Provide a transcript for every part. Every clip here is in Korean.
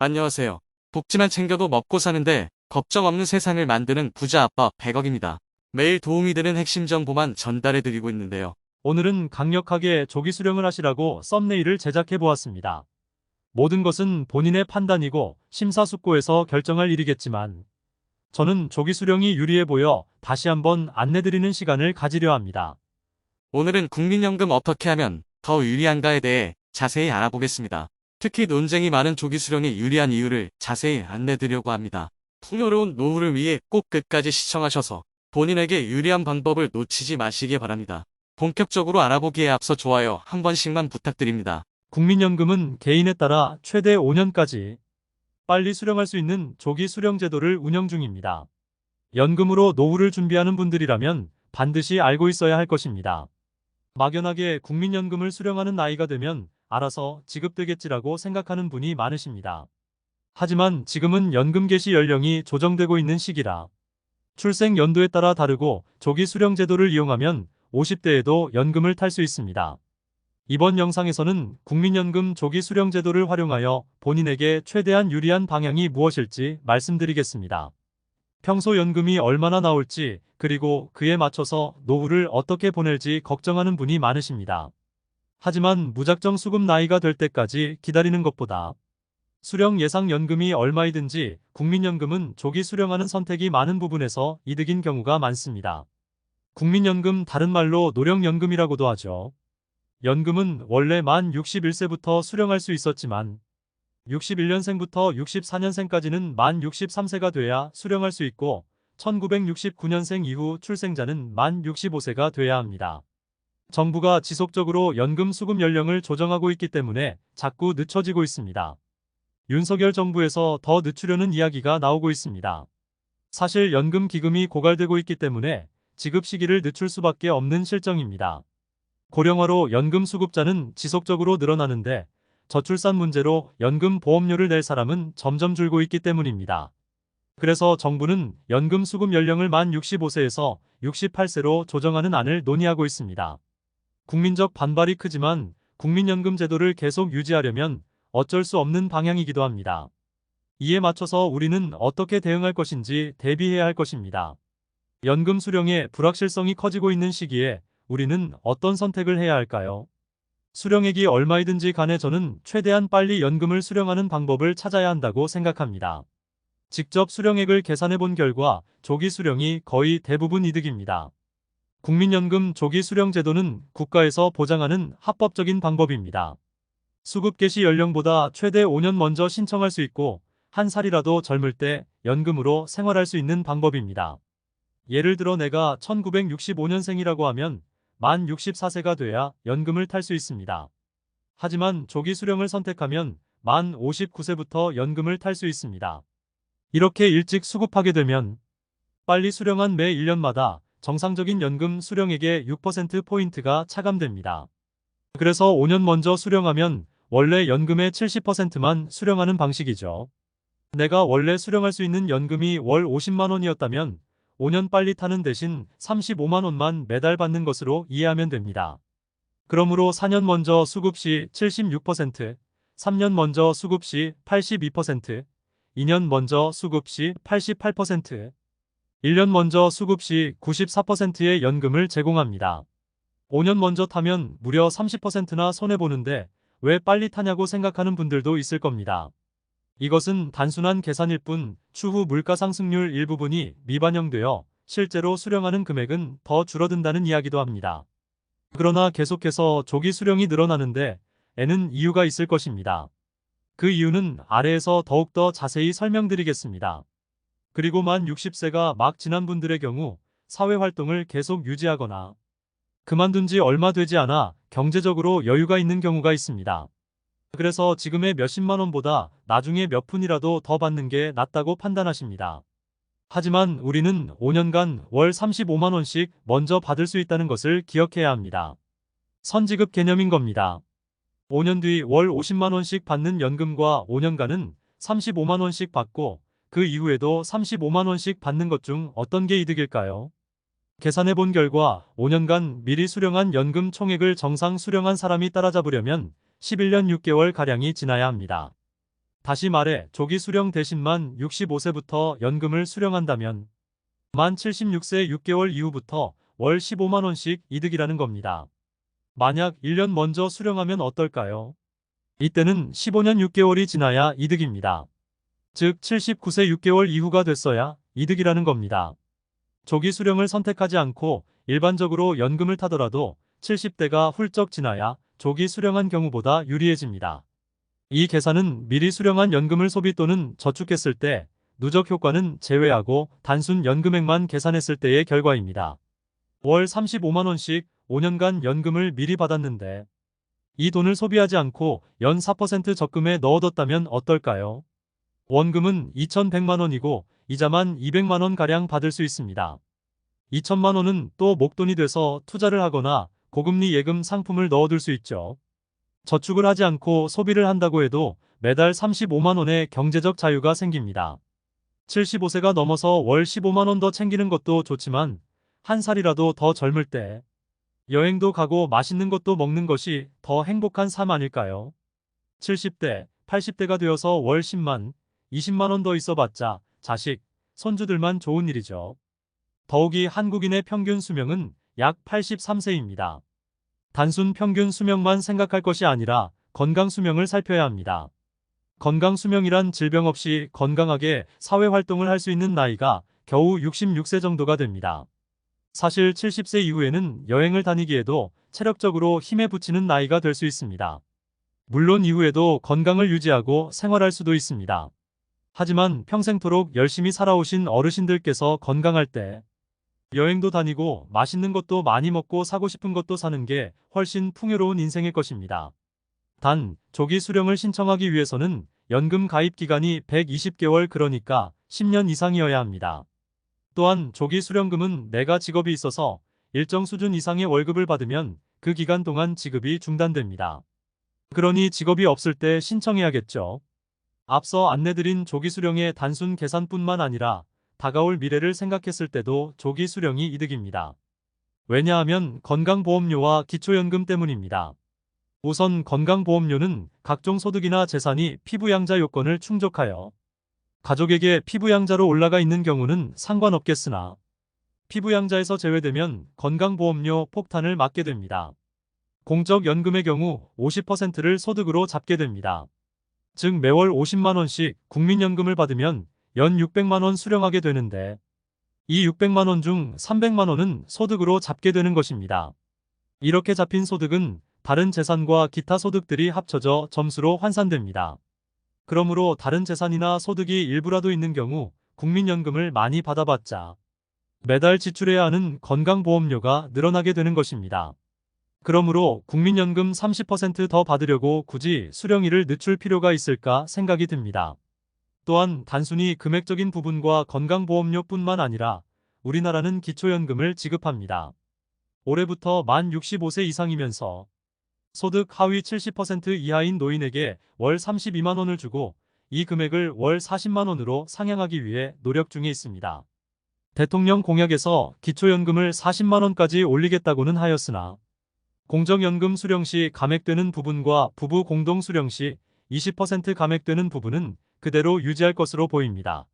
안녕하세요. 복지만 챙겨도 먹고 사는데 걱정 없는 세상을 만드는 부자 아빠 100억입니다. 매일 도움이 되는 핵심 정보만 전달해드리고 있는데요. 오늘은 강력하게 조기 수령을 하시라고 썸네일을 제작해 보았습니다. 모든 것은 본인의 판단이고 심사숙고해서 결정할 일이겠지만 저는 조기 수령이 유리해 보여 다시 한번 안내드리는 시간을 가지려 합니다. 오늘은 국민연금 어떻게 하면 더 유리한가에 대해 자세히 알아보겠습니다. 특히 논쟁이 많은 조기 수령이 유리한 이유를 자세히 안내드리려고 합니다. 풍요로운 노후를 위해 꼭 끝까지 시청하셔서 본인에게 유리한 방법을 놓치지 마시기 바랍니다. 본격적으로 알아보기에 앞서 좋아요 한 번씩만 부탁드립니다. 국민연금은 개인에 따라 최대 5년까지 빨리 수령할 수 있는 조기 수령 제도를 운영 중입니다. 연금으로 노후를 준비하는 분들이라면 반드시 알고 있어야 할 것입니다. 막연하게 국민연금을 수령하는 나이가 되면 알아서 지급되겠지라고 생각하는 분이 많으십니다. 하지만 지금은 연금 개시 연령이 조정되고 있는 시기라 출생 연도에 따라 다르고 조기 수령 제도를 이용하면 50대에도 연금을 탈 수 있습니다. 이번 영상에서는 국민연금 조기 수령 제도를 활용하여 본인에게 최대한 유리한 방향이 무엇일지 말씀드리겠습니다. 평소 연금이 얼마나 나올지 그리고 그에 맞춰서 노후를 어떻게 보낼지 걱정하는 분이 많으십니다. 하지만 무작정 수급 나이가 될 때까지 기다리는 것보다 수령 예상 연금이 얼마이든지 국민연금은 조기 수령하는 선택이 많은 부분에서 이득인 경우가 많습니다. 국민연금 다른 말로 노령연금이라고도 하죠. 연금은 원래 만 61세부터 수령할 수 있었지만 61년생부터 64년생까지는 만 63세가 돼야 수령할 수 있고 1969년생 이후 출생자는 만 65세가 돼야 합니다. 정부가 지속적으로 연금 수급 연령을 조정하고 있기 때문에 자꾸 늦춰지고 있습니다. 윤석열 정부에서 더 늦추려는 이야기가 나오고 있습니다. 사실 연금 기금이 고갈되고 있기 때문에 지급 시기를 늦출 수밖에 없는 실정입니다. 고령화로 연금 수급자는 지속적으로 늘어나는데 저출산 문제로 연금 보험료를 낼 사람은 점점 줄고 있기 때문입니다. 그래서 정부는 연금 수급 연령을 만 65세에서 68세로 조정하는 안을 논의하고 있습니다. 국민적 반발이 크지만 국민연금 제도를 계속 유지하려면 어쩔 수 없는 방향이기도 합니다. 이에 맞춰서 우리는 어떻게 대응할 것인지 대비해야 할 것입니다. 연금 수령의 불확실성이 커지고 있는 시기에 우리는 어떤 선택을 해야 할까요? 수령액이 얼마이든지 간에 저는 최대한 빨리 연금을 수령하는 방법을 찾아야 한다고 생각합니다. 직접 수령액을 계산해 본 결과 조기 수령이 거의 대부분 이득입니다. 국민연금 조기 수령 제도는 국가에서 보장하는 합법적인 방법입니다. 수급 개시 연령보다 최대 5년 먼저 신청할 수 있고 한 살이라도 젊을 때 연금으로 생활할 수 있는 방법입니다. 예를 들어 내가 1965년생이라고 하면 만 64세가 돼야 연금을 탈 수 있습니다. 하지만 조기 수령을 선택하면 만 59세부터 연금을 탈 수 있습니다. 이렇게 일찍 수급하게 되면 빨리 수령한 매 1년마다 정상적인 연금 수령액의 6%포인트가 차감됩니다. 그래서 5년 먼저 수령하면 원래 연금의 70%만 수령하는 방식이죠. 내가 원래 수령할 수 있는 연금이 월 50만 원이었다면 5년 빨리 타는 대신 35만 원만 매달 받는 것으로 이해하면 됩니다. 그러므로 4년 먼저 수급 시 76%, 3년 먼저 수급 시 82%, 2년 먼저 수급 시 88%, 1년 먼저 수급 시 94%의 연금을 제공합니다. 5년 먼저 타면 무려 30%나 손해보는데 왜 빨리 타냐고 생각하는 분들도 있을 겁니다. 이것은 단순한 계산일 뿐 추후 물가 상승률 일부분이 미반영되어 실제로 수령하는 금액은 더 줄어든다는 이야기도 합니다. 그러나 계속해서 조기 수령이 늘어나는데 에는 이유가 있을 것입니다. 그 이유는 아래에서 더욱더 자세히 설명드리겠습니다. 그리고 만 60세가 막 지난 분들의 경우 사회활동을 계속 유지하거나 그만둔 지 얼마 되지 않아 경제적으로 여유가 있는 경우가 있습니다. 그래서 지금의 몇십만 원보다 나중에 몇 푼이라도 더 받는 게 낫다고 판단하십니다. 하지만 우리는 5년간 월 35만 원씩 먼저 받을 수 있다는 것을 기억해야 합니다. 선지급 개념인 겁니다. 5년 뒤 월 50만 원씩 받는 연금과 5년간은 35만 원씩 받고 그 이후에도 35만 원씩 받는 것 중 어떤 게 이득일까요? 계산해 본 결과 5년간 미리 수령한 연금 총액을 정상 수령한 사람이 따라잡으려면 11년 6개월 가량이 지나야 합니다. 다시 말해 조기 수령 대신 만 65세부터 연금을 수령한다면 만 76세 6개월 이후부터 월 15만 원씩 이득이라는 겁니다. 만약 1년 먼저 수령하면 어떨까요? 이때는 15년 6개월이 지나야 이득입니다. 즉 79세 6개월 이후가 됐어야 이득이라는 겁니다. 조기 수령을 선택하지 않고 일반적으로 연금을 타더라도 70대가 훌쩍 지나야 조기 수령한 경우보다 유리해집니다. 이 계산은 미리 수령한 연금을 소비 또는 저축했을 때 누적 효과는 제외하고 단순 연금액만 계산했을 때의 결과입니다. 월 35만 원씩 5년간 연금을 미리 받았는데 이 돈을 소비하지 않고 연 4% 적금에 넣어뒀다면 어떨까요? 원금은 2,100만 원이고 이자만 200만 원가량 받을 수 있습니다. 2천만 원은 또 목돈이 돼서 투자를 하거나 고금리 예금 상품을 넣어둘 수 있죠. 저축을 하지 않고 소비를 한다고 해도 매달 35만 원의 경제적 자유가 생깁니다. 75세가 넘어서 월 15만 원 더 챙기는 것도 좋지만 한 살이라도 더 젊을 때 여행도 가고 맛있는 것도 먹는 것이 더 행복한 삶 아닐까요? 70대, 80대가 되어서 월 10만, 20만 원 더 있어봤자 자식, 손주들만 좋은 일이죠. 더욱이 한국인의 평균 수명은 약 83세입니다. 단순 평균 수명만 생각할 것이 아니라 건강 수명을 살펴야 합니다. 건강 수명이란 질병 없이 건강하게 사회활동을 할 수 있는 나이가 겨우 66세 정도가 됩니다. 사실 70세 이후에는 여행을 다니기에도 체력적으로 힘에 부치는 나이가 될 수 있습니다. 물론 이후에도 건강을 유지하고 생활할 수도 있습니다. 하지만 평생토록 열심히 살아오신 어르신들께서 건강할 때 여행도 다니고 맛있는 것도 많이 먹고 사고 싶은 것도 사는 게 훨씬 풍요로운 인생일 것입니다. 단, 조기 수령을 신청하기 위해서는 연금 가입 기간이 120개월 그러니까 10년 이상이어야 합니다. 또한 조기 수령금은 내가 직업이 있어서 일정 수준 이상의 월급을 받으면 그 기간 동안 지급이 중단됩니다. 그러니 직업이 없을 때 신청해야겠죠. 앞서 안내드린 조기 수령의 단순 계산뿐만 아니라 다가올 미래를 생각했을 때도 조기 수령이 이득입니다. 왜냐하면 건강보험료와 기초연금 때문입니다. 우선 건강보험료는 각종 소득이나 재산이 피부양자 요건을 충족하여 가족에게 피부양자로 올라가 있는 경우는 상관없겠으나 피부양자에서 제외되면 건강보험료 폭탄을 맞게 됩니다. 공적연금의 경우 50%를 소득으로 잡게 됩니다. 즉 매월 50만 원씩 국민연금을 받으면 연 600만 원 수령하게 되는데 이 600만 원 중 300만 원은 소득으로 잡게 되는 것입니다. 이렇게 잡힌 소득은 다른 재산과 기타 소득들이 합쳐져 점수로 환산됩니다. 그러므로 다른 재산이나 소득이 일부라도 있는 경우 국민연금을 많이 받아봤자 매달 지출해야 하는 건강보험료가 늘어나게 되는 것입니다. 그러므로 국민연금 30% 더 받으려고 굳이 수령일을 늦출 필요가 있을까 생각이 듭니다. 또한 단순히 금액적인 부분과 건강보험료뿐만 아니라 우리나라는 기초연금을 지급합니다. 올해부터 만 65세 이상이면서 소득 하위 70% 이하인 노인에게 월 32만 원을 주고 이 금액을 월 40만 원으로 상향하기 위해 노력 중에 있습니다. 대통령 공약에서 기초연금을 40만 원까지 올리겠다고는 하였으나 공적연금 수령 시 감액되는 부분과 부부 공동 수령 시 20% 감액되는 부분은 그대로 유지할 것으로 보입니다.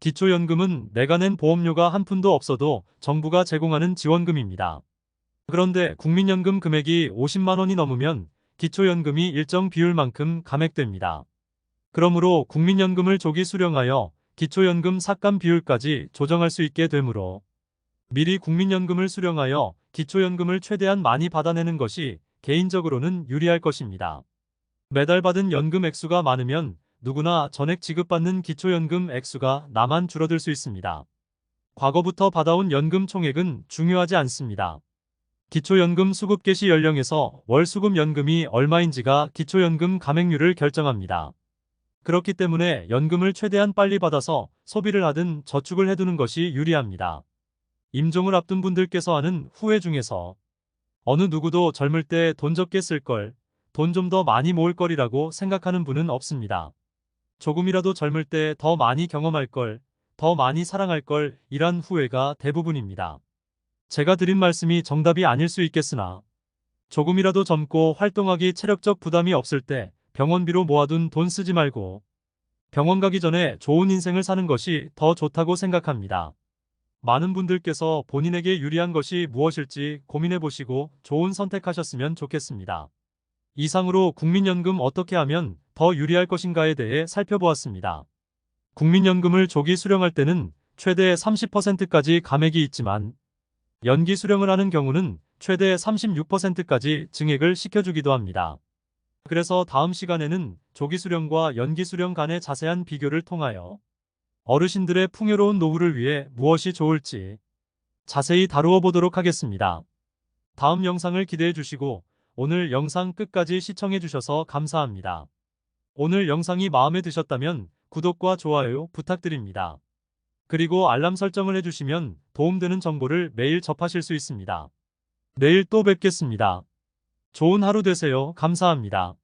기초연금은 내가 낸 보험료가 한 푼도 없어도 정부가 제공하는 지원금입니다. 그런데 국민연금 금액이 50만 원이 넘으면 기초연금이 일정 비율만큼 감액됩니다. 그러므로 국민연금을 조기 수령하여 기초연금 삭감 비율까지 조정할 수 있게 되므로 미리 국민연금을 수령하여 기초연금을 최대한 많이 받아내는 것이 개인적으로는 유리할 것입니다. 매달 받은 연금 액수가 많으면 누구나 전액 지급받는 기초연금 액수가 나만 줄어들 수 있습니다. 과거부터 받아온 연금 총액은 중요하지 않습니다. 기초연금 수급 개시 연령에서 월 수급 연금이 얼마인지가 기초연금 감액률을 결정합니다. 그렇기 때문에 연금을 최대한 빨리 받아서 소비를 하든 저축을 해두는 것이 유리합니다. 임종을 앞둔 분들께서 하는 후회 중에서 어느 누구도 젊을 때 돈 적게 쓸 걸, 돈 좀 더 많이 모을 거리라고 생각하는 분은 없습니다. 조금이라도 젊을 때 더 많이 경험할 걸, 더 많이 사랑할 걸 이란 후회가 대부분입니다. 제가 드린 말씀이 정답이 아닐 수 있겠으나 조금이라도 젊고 활동하기 체력적 부담이 없을 때 병원비로 모아둔 돈 쓰지 말고 병원 가기 전에 좋은 인생을 사는 것이 더 좋다고 생각합니다. 많은 분들께서 본인에게 유리한 것이 무엇일지 고민해 보시고 좋은 선택하셨으면 좋겠습니다. 이상으로 국민연금 어떻게 하면 더 유리할 것인가에 대해 살펴보았습니다. 국민연금을 조기 수령할 때는 최대 30%까지 감액이 있지만 연기 수령을 하는 경우는 최대 36%까지 증액을 시켜주기도 합니다. 그래서 다음 시간에는 조기 수령과 연기 수령 간의 자세한 비교를 통하여 어르신들의 풍요로운 노후를 위해 무엇이 좋을지 자세히 다루어 보도록 하겠습니다. 다음 영상을 기대해 주시고 오늘 영상 끝까지 시청해 주셔서 감사합니다. 오늘 영상이 마음에 드셨다면 구독과 좋아요 부탁드립니다. 그리고 알람 설정을 해주시면 도움되는 정보를 매일 접하실 수 있습니다. 내일 또 뵙겠습니다. 좋은 하루 되세요. 감사합니다.